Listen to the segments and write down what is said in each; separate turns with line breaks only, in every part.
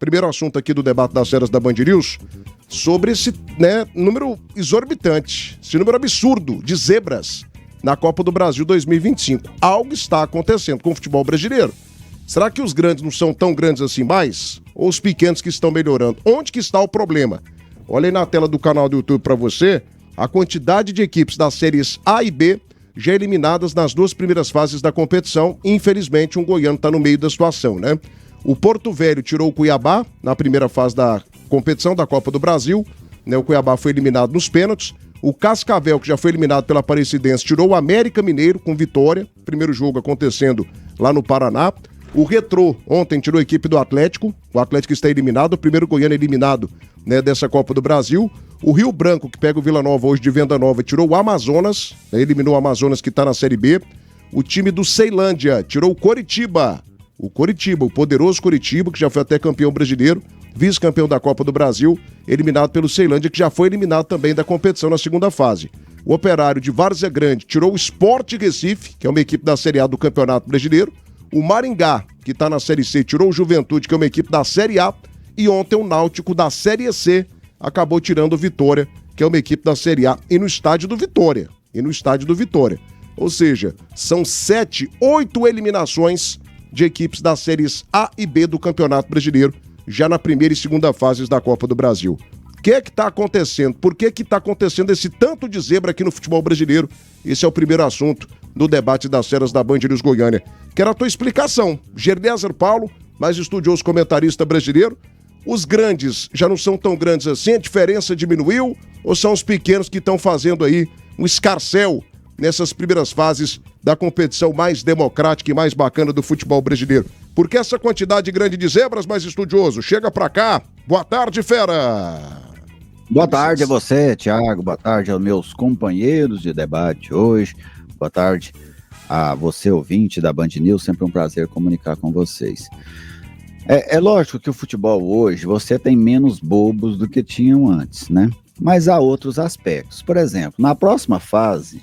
primeiro assunto aqui do debate das feras da Band News, sobre esse número exorbitante, esse número absurdo de zebras na Copa do Brasil 2025. Algo está acontecendo com o futebol brasileiro. Será que os grandes não são tão grandes assim mais? Ou os pequenos que estão melhorando? Onde que está o problema? Olha aí na tela do canal do YouTube para você a quantidade de equipes das séries A e B já eliminadas nas duas primeiras fases da competição. Infelizmente, um goiano está no meio da situação, né? O Porto Velho tirou o Cuiabá na primeira fase da competição da Copa do Brasil, né? O Cuiabá foi eliminado nos pênaltis. O Cascavel, que já foi eliminado pela Aparecidense, tirou o América Mineiro com vitória. Primeiro jogo acontecendo lá no Paraná. O Retrô ontem tirou a equipe do Atlético. O Atlético está eliminado, o primeiro goiano eliminado, né, dessa Copa do Brasil. O Rio Branco, que pega o Vila Nova hoje de Venda Nova, tirou o Amazonas, né, eliminou o Amazonas, que está na Série B. O time do Ceilândia tirou o Coritiba. O poderoso Coritiba, que já foi até campeão brasileiro, vice-campeão da Copa do Brasil, eliminado pelo Ceilândia, que já foi eliminado também da competição na segunda fase. O Operário de Várzea Grande tirou o Sport Recife, que é uma equipe da Série A do Campeonato Brasileiro. O Maringá, que está na Série C, tirou o Juventude, que é uma equipe da Série A. E ontem o Náutico da Série C acabou tirando o Vitória, que é uma equipe da Série A, e no estádio do Vitória. Ou seja, são 8 eliminações de equipes das séries A e B do Campeonato Brasileiro, já na primeira e segunda fases da Copa do Brasil. O que é que está acontecendo? Por que está acontecendo esse tanto de zebra aqui no futebol brasileiro? Esse é o primeiro assunto do debate das feras da Band News Goiânia. Quero a tua explicação. Gerléser Paulo, mais estudioso comentarista brasileiro. Os grandes já não são tão grandes assim? A diferença diminuiu? Ou são os pequenos que estão fazendo aí um escarcéu nessas primeiras fases da competição mais democrática e mais bacana do futebol brasileiro? Por que essa quantidade grande de zebras, mais estudioso? Chega pra cá. Boa tarde, fera!
Boa tarde a você, Thiago. Boa tarde aos meus companheiros de debate hoje. Boa tarde a você, ouvinte da Band News. Sempre um prazer comunicar com vocês. É lógico que o futebol hoje, você tem menos bobos do que tinham antes, né? Mas há outros aspectos. Por exemplo, na próxima fase,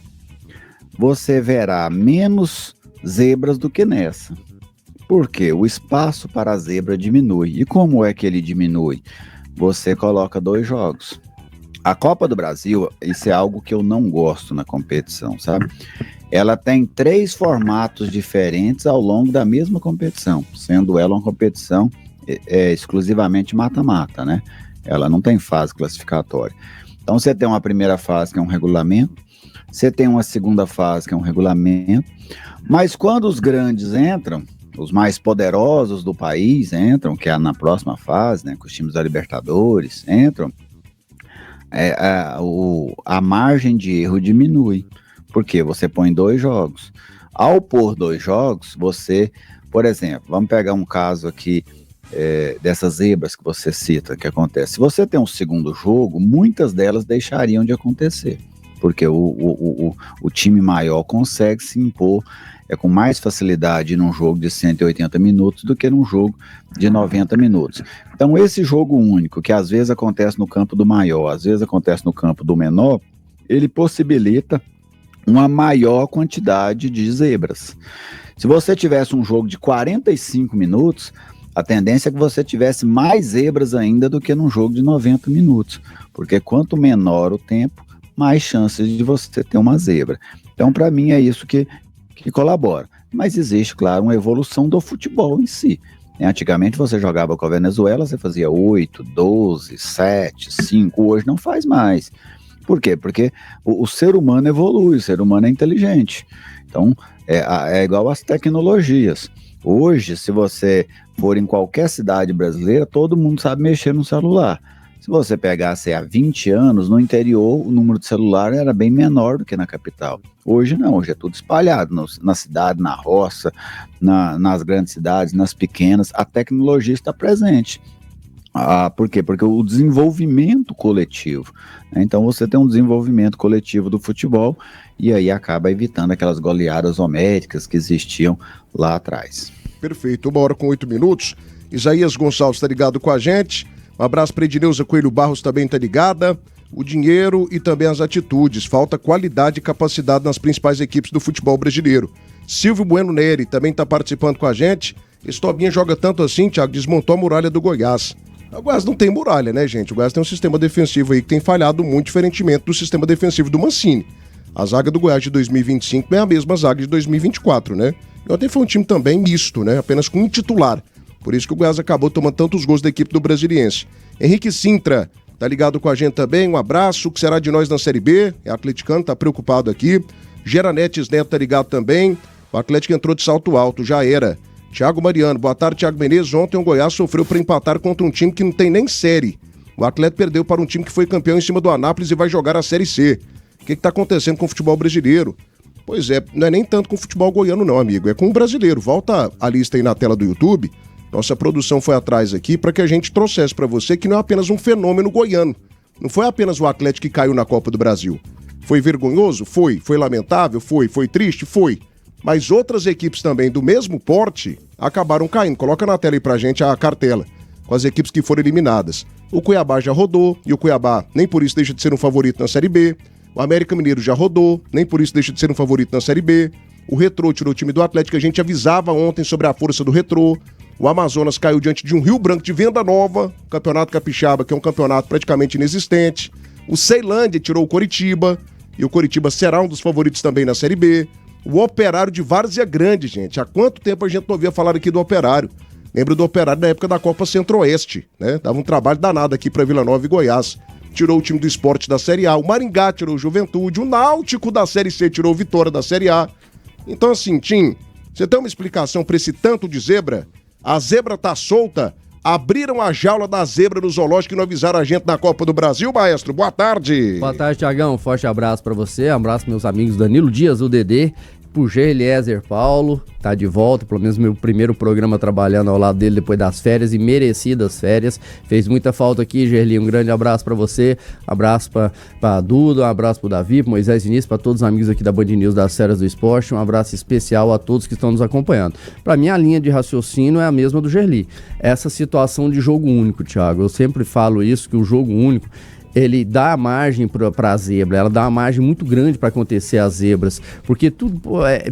você verá menos zebras do que nessa. Por quê? O espaço para a zebra diminui. E como é que ele diminui? Você coloca 2 jogos. A Copa do Brasil, isso é algo que eu não gosto na competição, sabe? Ela tem 3 formatos diferentes ao longo da mesma competição, sendo ela uma competição exclusivamente mata-mata, né? Ela não tem fase classificatória. Então você tem uma primeira fase que é um regulamento, você tem uma segunda fase que é um regulamento, mas quando os grandes entram, os mais poderosos do país entram, que é na próxima fase, né, que os times da Libertadores entram, a margem de erro diminui, porque você põe 2 jogos. Ao pôr 2 jogos, você, por exemplo, vamos pegar um caso aqui dessas zebras que você cita, que acontece. Se você tem um segundo jogo, muitas delas deixariam de acontecer, porque o time maior consegue se impor com mais facilidade num jogo de 180 minutos do que num jogo de 90 minutos. Então esse jogo único, que às vezes acontece no campo do maior, às vezes acontece no campo do menor, ele possibilita uma maior quantidade de zebras. Se você tivesse um jogo de 45 minutos, a tendência é que você tivesse mais zebras ainda do que num jogo de 90 minutos, porque quanto menor o tempo, mais chances de você ter uma zebra. Então, para mim, é isso que colabora. Mas existe, claro, uma evolução do futebol em si. Antigamente você jogava com a Venezuela, você fazia 8, 12, 7, 5, hoje não faz mais. Por quê? Porque o ser humano evolui, o ser humano é inteligente. Então, é igual às tecnologias. Hoje, se você for em qualquer cidade brasileira, todo mundo sabe mexer no celular. Se você pegasse há 20 anos, no interior o número de celular era bem menor do que na capital. Hoje não, hoje é tudo espalhado, na cidade, na roça, nas grandes cidades, nas pequenas, a tecnologia está presente. Por quê? Porque o desenvolvimento coletivo, né? Então você tem um desenvolvimento coletivo do futebol e aí acaba evitando aquelas goleadas homéricas que existiam lá atrás.
Perfeito, 1h08. Isaías Gonçalves está ligado com a gente. Um abraço para Edneuza Coelho Barros, também está ligada. O dinheiro e também as atitudes. Falta qualidade e capacidade nas principais equipes do futebol brasileiro. Silvio Bueno Neri também está participando com a gente. Esse Tobinha joga tanto assim, Thiago, desmontou a muralha do Goiás. O Goiás não tem muralha, né, gente? O Goiás tem um sistema defensivo aí que tem falhado muito, diferentemente do sistema defensivo do Mancini. A zaga do Goiás de 2025 é a mesma zaga de 2024, né? E ontem foi um time também misto, né? Apenas com um titular. Por isso que o Goiás acabou tomando tantos gols da equipe do Brasiliense. Henrique Sintra tá ligado com a gente também, um abraço. O que será de nós na Série B? É atleticano, tá preocupado aqui. Geranetes Neto tá ligado também. O Atlético entrou de salto alto, já era. Thiago Mariano, boa tarde, Thiago Menezes. Ontem o Goiás sofreu para empatar contra um time que não tem nem série. O Atlético perdeu para um time que foi campeão em cima do Anápolis e vai jogar a Série C. O que está acontecendo com o futebol brasileiro? Pois é, não é nem tanto com o futebol goiano não, amigo, é com o brasileiro. Volta a lista aí na tela do YouTube. Nossa produção foi atrás aqui para que a gente trouxesse para você que não é apenas um fenômeno goiano. Não foi apenas o Atlético que caiu na Copa do Brasil. Foi vergonhoso? Foi. Foi lamentável? Foi. Foi triste? Foi. Mas outras equipes também do mesmo porte acabaram caindo. Coloca na tela aí pra gente a cartela com as equipes que foram eliminadas. O Cuiabá já rodou, e o Cuiabá nem por isso deixa de ser um favorito na Série B. O América Mineiro já rodou, nem por isso deixa de ser um favorito na Série B. O Retrô tirou o time do Atlético, a gente avisava ontem sobre a força do Retrô. O Amazonas caiu diante de um Rio Branco de Venda Nova, o Campeonato Capixaba, que é um campeonato praticamente inexistente. O Ceilândia tirou o Coritiba, e o Coritiba será um dos favoritos também na Série B. O Operário de Várzea Grande, gente. Há quanto tempo a gente não ouvia falar aqui do Operário? Lembro do Operário na época da Copa Centro-Oeste, né? Dava um trabalho danado aqui para Vila Nova e Goiás. Tirou o time do Esporte da Série A. O Maringá tirou o Juventude. O Náutico da Série C tirou o Vitória da Série A. Então assim, Tim, você tem uma explicação para esse tanto de zebra? A zebra tá solta? Abriram a jaula da zebra no zoológico e não avisaram a gente na Copa do Brasil, maestro? Boa tarde.
Boa tarde, Thiagão. Um forte abraço pra você. Um abraço pros meus amigos Danilo Dias, o Dedê, pro G. Eliezer Paulo, tá de volta, pelo menos meu primeiro programa trabalhando ao lado dele depois das férias e merecidas férias. Fez muita falta aqui, Gerli. Um grande abraço pra você. Abraço pra Duda, um abraço pro Davi, pro Moisés Vinícius, pra todos os amigos aqui da Band News das Férias do Esporte. Um abraço especial a todos que estão nos acompanhando. Pra mim, a linha de raciocínio é a mesma do Gerli. Essa situação de jogo único, Thiago. Eu sempre falo isso, que o jogo único, ele dá margem para a zebra, ela dá uma margem muito grande para acontecer as zebras, porque tudo,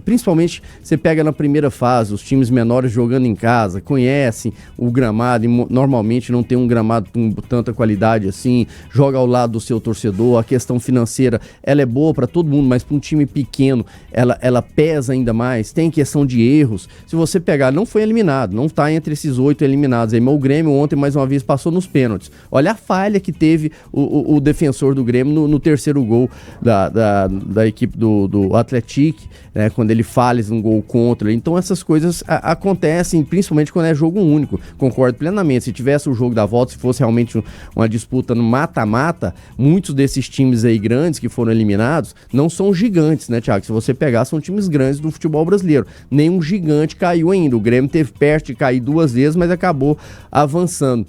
principalmente você pega na primeira fase, os times menores jogando em casa, conhecem o gramado e normalmente não tem um gramado com tanta qualidade assim, joga ao lado do seu torcedor, a questão financeira, ela é boa para todo mundo, mas para um time pequeno, ela pesa ainda mais, tem questão de erros, se você pegar, não foi eliminado, não está entre esses 8 eliminados, aí, mas o Grêmio ontem mais uma vez passou nos pênaltis, olha a falha que teve o defensor do Grêmio no terceiro gol da equipe do Atlético, né, quando ele falha um gol contra. Então essas coisas acontecem, principalmente quando é jogo único. Concordo plenamente. Se tivesse o jogo da volta, se fosse realmente uma disputa no mata-mata, muitos desses times aí grandes que foram eliminados não são gigantes, né, Thiago? Se você pegar, são times grandes do futebol brasileiro. Nenhum gigante caiu ainda. O Grêmio teve perto de cair 2 vezes, mas acabou avançando.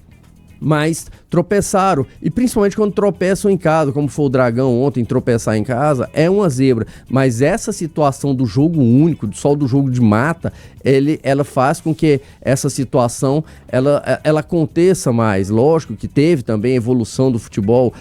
Mas tropeçaram, e principalmente quando tropeçam em casa, como foi o Dragão ontem, tropeçar em casa, é uma zebra, mas essa situação do jogo único, só do jogo de mata, ela faz com que essa situação, ela aconteça mais. Lógico que teve também a evolução do futebol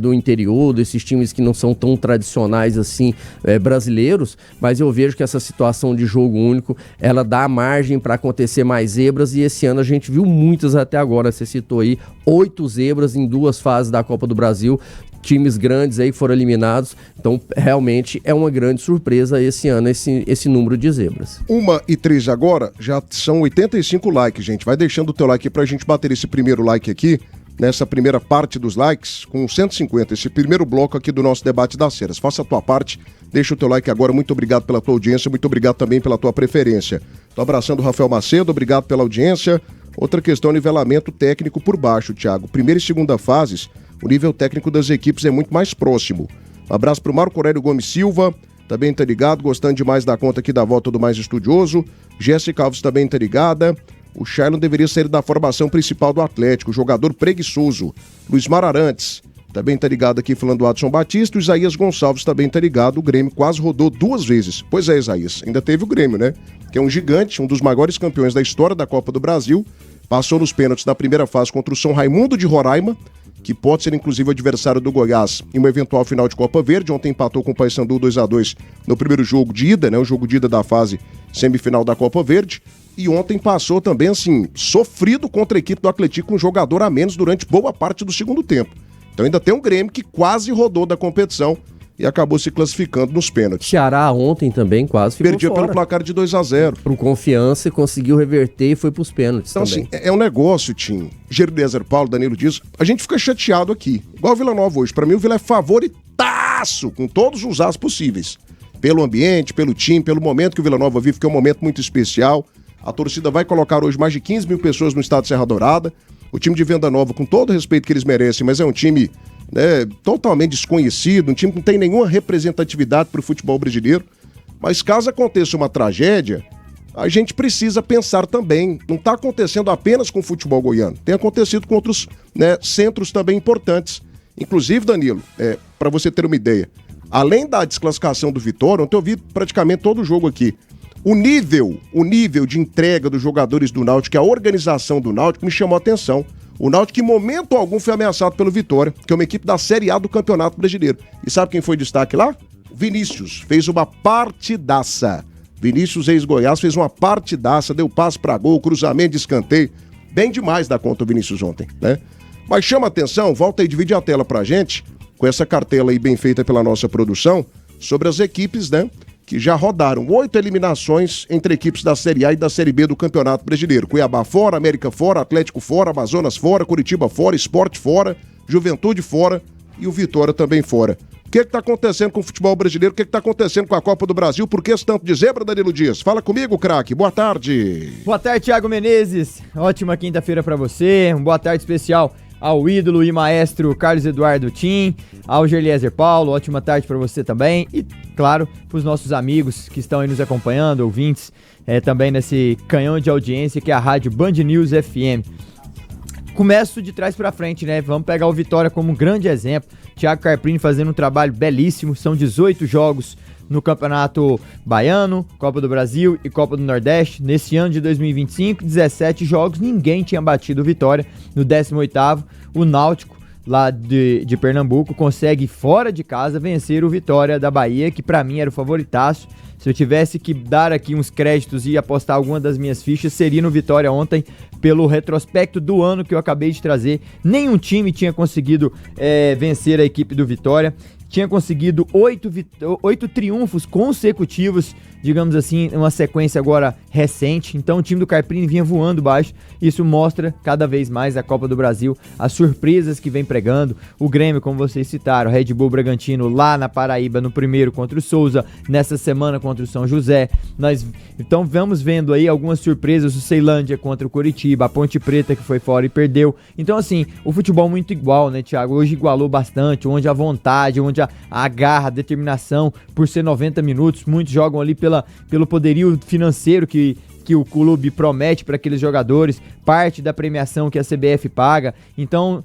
do interior, desses times que não são tão tradicionais assim, brasileiros, mas eu vejo que essa situação de jogo único, ela dá margem para acontecer mais zebras, e esse ano a gente viu muitas até agora. Você citou aí 8 zebras em 2 fases da Copa do Brasil, times grandes aí que foram eliminados, então realmente é uma grande surpresa esse ano esse número de zebras.
1h03 agora, já são 85 likes, gente, vai deixando o teu like pra gente bater esse primeiro like aqui, nessa primeira parte dos likes, com 150, esse primeiro bloco aqui do nosso debate das ceras. Faça a tua parte, deixa o teu like agora, muito obrigado pela tua audiência, muito obrigado também pela tua preferência. Tô abraçando o Rafael Macedo, obrigado pela audiência. Outra questão, nivelamento técnico por baixo, Thiago. Primeira e segunda fases, o nível técnico das equipes é muito mais próximo. Um abraço pro Marco Aurélio Gomes Silva, também tá ligado, gostando demais da conta aqui da volta do mais estudioso. Jéssica Alves também tá ligada. O Shailon deveria sair da formação principal do Atlético, jogador preguiçoso. Luiz Mararantes também tá ligado aqui falando do Adson Batista. O Isaías Gonçalves também tá ligado. O Grêmio quase rodou 2 vezes. Pois é, Isaías, ainda teve o Grêmio, né? Que é um gigante, um dos maiores campeões da história da Copa do Brasil. Passou nos pênaltis na primeira fase contra o São Raimundo de Roraima. que pode ser inclusive o adversário do Goiás em uma eventual final de Copa Verde. Ontem empatou com o Paysandu 2-2 no primeiro jogo de ida, né? O jogo de ida da fase semifinal da Copa Verde. E ontem passou também, assim, sofrido contra a equipe do Atlético, com um jogador a menos durante boa parte do segundo tempo. Então ainda tem um Grêmio que quase rodou da competição e acabou se classificando nos pênaltis.
Ceará ontem também quase ficou
Perdia
fora.
pelo placar de 2-0.
Pro Confiança, conseguiu reverter e foi pros pênaltis
Então,
também.
assim, é um negócio, Tim. Eliezer Paulo, Danilo Dias, a gente fica chateado aqui. Igual o Vila Nova hoje. Pra mim, o Vila é favoritaço, com todos os as possíveis. Pelo ambiente, pelo time, pelo momento que o Vila Nova vive, que é um momento muito especial. A torcida vai colocar hoje mais de 15 mil pessoas no estado de Serra Dourada. O time de Venda Nova, com todo o respeito que eles merecem, mas é um time, né, totalmente desconhecido, um time que não tem nenhuma representatividade para o futebol brasileiro. Mas caso aconteça uma tragédia, a gente precisa pensar também. Não está acontecendo apenas com o futebol goiano, tem acontecido com outros, né, centros também importantes. Inclusive, Danilo, para você ter uma ideia, além da desclassificação do Vitória, ontem eu vi praticamente todo o jogo aqui. O nível de entrega dos jogadores do Náutico, a organização do Náutico me chamou a atenção. O Náutico, em momento algum, foi ameaçado pelo Vitória, que é uma equipe da Série A do Campeonato Brasileiro. E sabe quem foi destaque lá? Vinícius. Fez uma partidaça. Vinícius, ex-Goiás, fez uma partidaça, deu passe pra gol, cruzamento de escanteio. Bem demais da conta o Vinícius ontem, né? Mas chama a atenção, volta aí, divide a tela pra gente, com essa cartela aí bem feita pela nossa produção, sobre as equipes, né, que já rodaram 8 eliminações entre equipes da Série A e da Série B do Campeonato Brasileiro. Cuiabá fora, América fora, Atlético fora, Amazonas fora, Curitiba fora, Sport fora, Juventude fora e o Vitória também fora. O que está acontecendo com o futebol brasileiro? O que está acontecendo com a Copa do Brasil? Por que esse tanto de zebra, Danilo Dias? Fala comigo, craque. Boa tarde.
Boa tarde, Thiago Menezes. Ótima quinta-feira para você. Boa tarde especial ao ídolo e maestro Carlos Eduardo Tim, ao Eliezer Paulo, ótima tarde para você também, e claro, para os nossos amigos que estão aí nos acompanhando, ouvintes, também nesse canhão de audiência que é a rádio Band News FM. Começo de trás para frente, né? Vamos pegar o Vitória como um grande exemplo. Thiago Carpini fazendo um trabalho belíssimo, são 18 jogos no Campeonato Baiano, Copa do Brasil e Copa do Nordeste. Nesse ano de 2025, 17 jogos, ninguém tinha batido o Vitória. No 18º, o Náutico, lá de Pernambuco, consegue fora de casa vencer o Vitória da Bahia, que pra mim era o favoritaço. Se eu tivesse que dar aqui uns créditos e apostar alguma das minhas fichas, seria no Vitória ontem, pelo retrospecto do ano que eu acabei de trazer. Nenhum time tinha conseguido vencer a equipe do Vitória. Tinha conseguido 8 triunfos consecutivos, digamos assim, uma sequência agora recente. Então o time do Carpini vinha voando baixo. Isso mostra cada vez mais a Copa do Brasil, as surpresas que vem pregando. O Grêmio, como vocês citaram, o Red Bull Bragantino lá na Paraíba no primeiro contra o Souza, nessa semana contra o São José. Então vamos vendo aí algumas surpresas, o Ceilândia contra o Curitiba, a Ponte Preta que foi fora e perdeu. Então assim, o futebol muito igual, né, Thiago? Hoje igualou bastante, onde a vontade, onde a garra, a determinação, por ser 90 minutos, muitos jogam ali pelo poderio financeiro que o clube promete para aqueles jogadores, parte da premiação que a CBF paga. Então,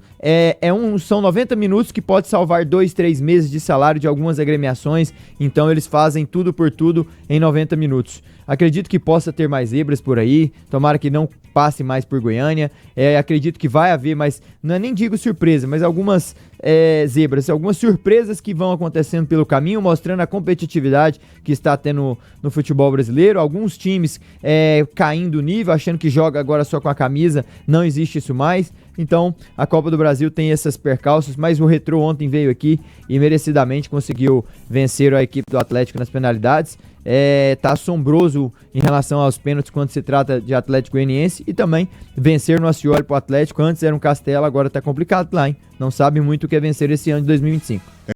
são 90 minutos que pode salvar 2, 3 meses de salário de algumas agremiações. Então, eles fazem tudo por tudo em 90 minutos. Acredito que possa ter mais zebras por aí, tomara que não passe mais por Goiânia. Acredito que vai haver, mas não é nem digo surpresa, mas algumas zebras, algumas surpresas que vão acontecendo pelo caminho, mostrando a competitividade que está tendo no futebol brasileiro. Alguns times caindo o nível, achando que joga agora só com a camisa, não existe isso mais. Então, a Copa do Brasil tem essas percalços, mas o Retrô ontem veio aqui e merecidamente conseguiu vencer a equipe do Atlético nas penalidades. Tá assombroso em relação aos pênaltis quando se trata de Atlético Goianiense, e também vencer no Ascioli pro Atlético. Antes era um Castelo, agora tá complicado lá, hein? Não sabe muito o que é vencer esse ano de 2025.